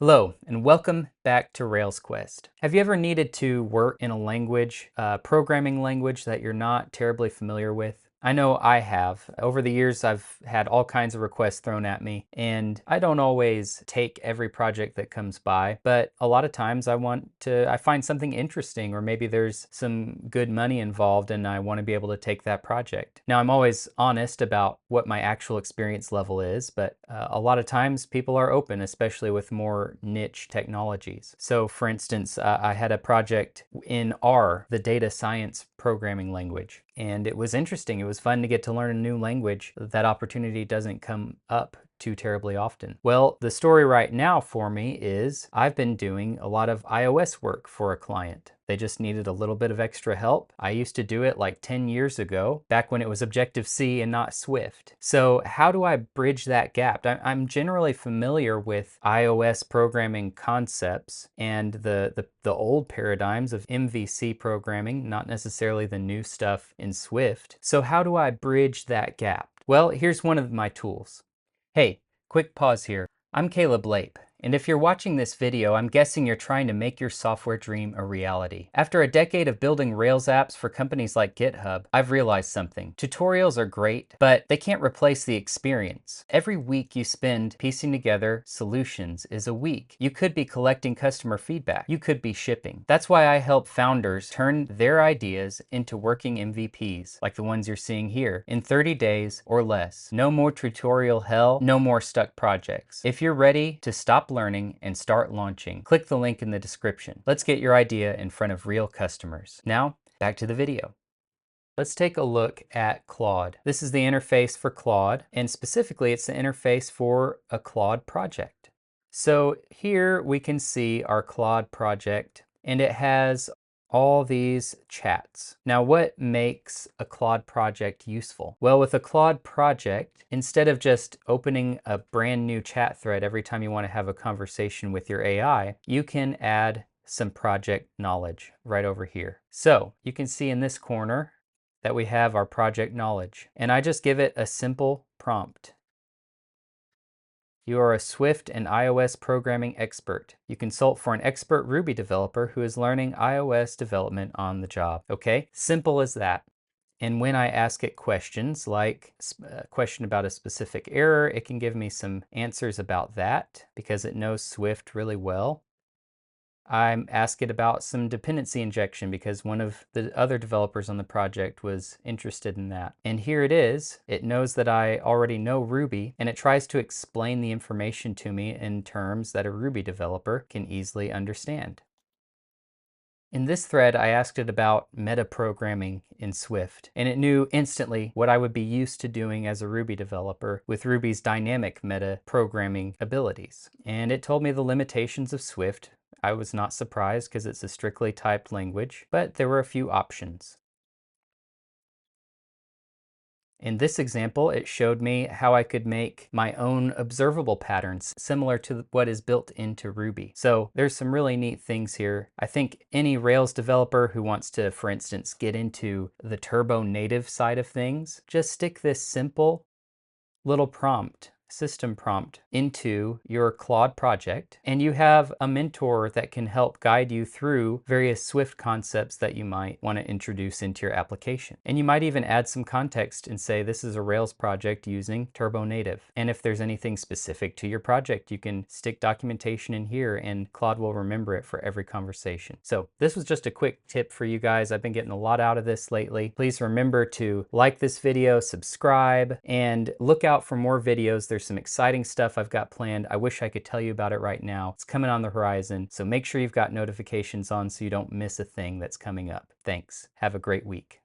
Hello, and welcome back to Rails Quest. Have you ever needed to work in a language, programming language that you're not terribly familiar with? I know I have. Over the years, I've had all kinds of requests thrown at me, and I don't always take every project that comes by, but a lot of times I find something interesting, or maybe there's some good money involved and I want to be able to take that project. Now, I'm always honest about what my actual experience level is, but a lot of times people are open, especially with more niche technologies. So for instance, I had a project in R, the data science programming language. And it was interesting. It was fun to get to learn a new language. That opportunity doesn't come up too terribly often. Well, the story right now for me is I've been doing a lot of iOS work for a client. They just needed a little bit of extra help. I used to do it like 10 years ago, back when it was Objective-C and not Swift. So how do I bridge that gap? I'm generally familiar with iOS programming concepts and the old paradigms of MVC programming, not necessarily the new stuff in Swift. So how do I bridge that gap? Well, here's one of my tools. Hey, quick pause here. I'm Caleb Lape, and if you're watching this video, I'm guessing you're trying to make your software dream a reality. After a decade of building Rails apps for companies like GitHub, I've realized something. Tutorials are great, but they can't replace the experience. Every week you spend piecing together solutions is a week. You could be collecting customer feedback. You could be shipping. That's why I help founders turn their ideas into working MVPs, like the ones you're seeing here, in 30 days or less. No more tutorial hell, no more stuck projects. If you're ready to stop learning and start launching, click the link in the description. Let's get your idea in front of real customers. Now, back to the video. Let's take a look at Claude. This is the interface for Claude, and specifically it's the interface for a Claude project. So here we can see our Claude project, and it has all these chats. Now, what makes a Claude project useful? Well, with a Claude project, instead of just opening a brand new chat thread every time you want to have a conversation with your AI, you can add some project knowledge right over here. So you can see in this corner that we have our project knowledge, and I just give it a simple prompt. You are a Swift and iOS programming expert. You consult for an expert Ruby developer who is learning iOS development on the job. Okay, simple as that. And when I ask it questions like a question about a specific error, it can give me some answers about that because it knows Swift really well. I ask it about some dependency injection because one of the other developers on the project was interested in that. And here it is. It knows that I already know Ruby, and it tries to explain the information to me in terms that a Ruby developer can easily understand. In this thread, I asked it about metaprogramming in Swift, and it knew instantly what I would be used to doing as a Ruby developer with Ruby's dynamic metaprogramming abilities. And it told me the limitations of Swift. I was not surprised because it's a strictly typed language, but there were a few options. In this example, it showed me how I could make my own observable patterns similar to what is built into Ruby. So there's some really neat things here. I think any Rails developer who wants to, for instance, get into the Turbo native side of things, just stick this simple little prompt, system prompt, into your Claude project, and you have a mentor that can help guide you through various Swift concepts that you might want to introduce into your application. And you might even add some context and say this is a Rails project using Turbo Native. And if there's anything specific to your project, you can stick documentation in here and Claude will remember it for every conversation. So this was just a quick tip for you guys. I've been getting a lot out of this lately. Please remember to like this video, subscribe, and look out for more videos. There's some exciting stuff I've got planned. I wish I could tell you about it right now. It's coming on the horizon, so make sure you've got notifications on so you don't miss a thing that's coming up. Thanks. Have a great week.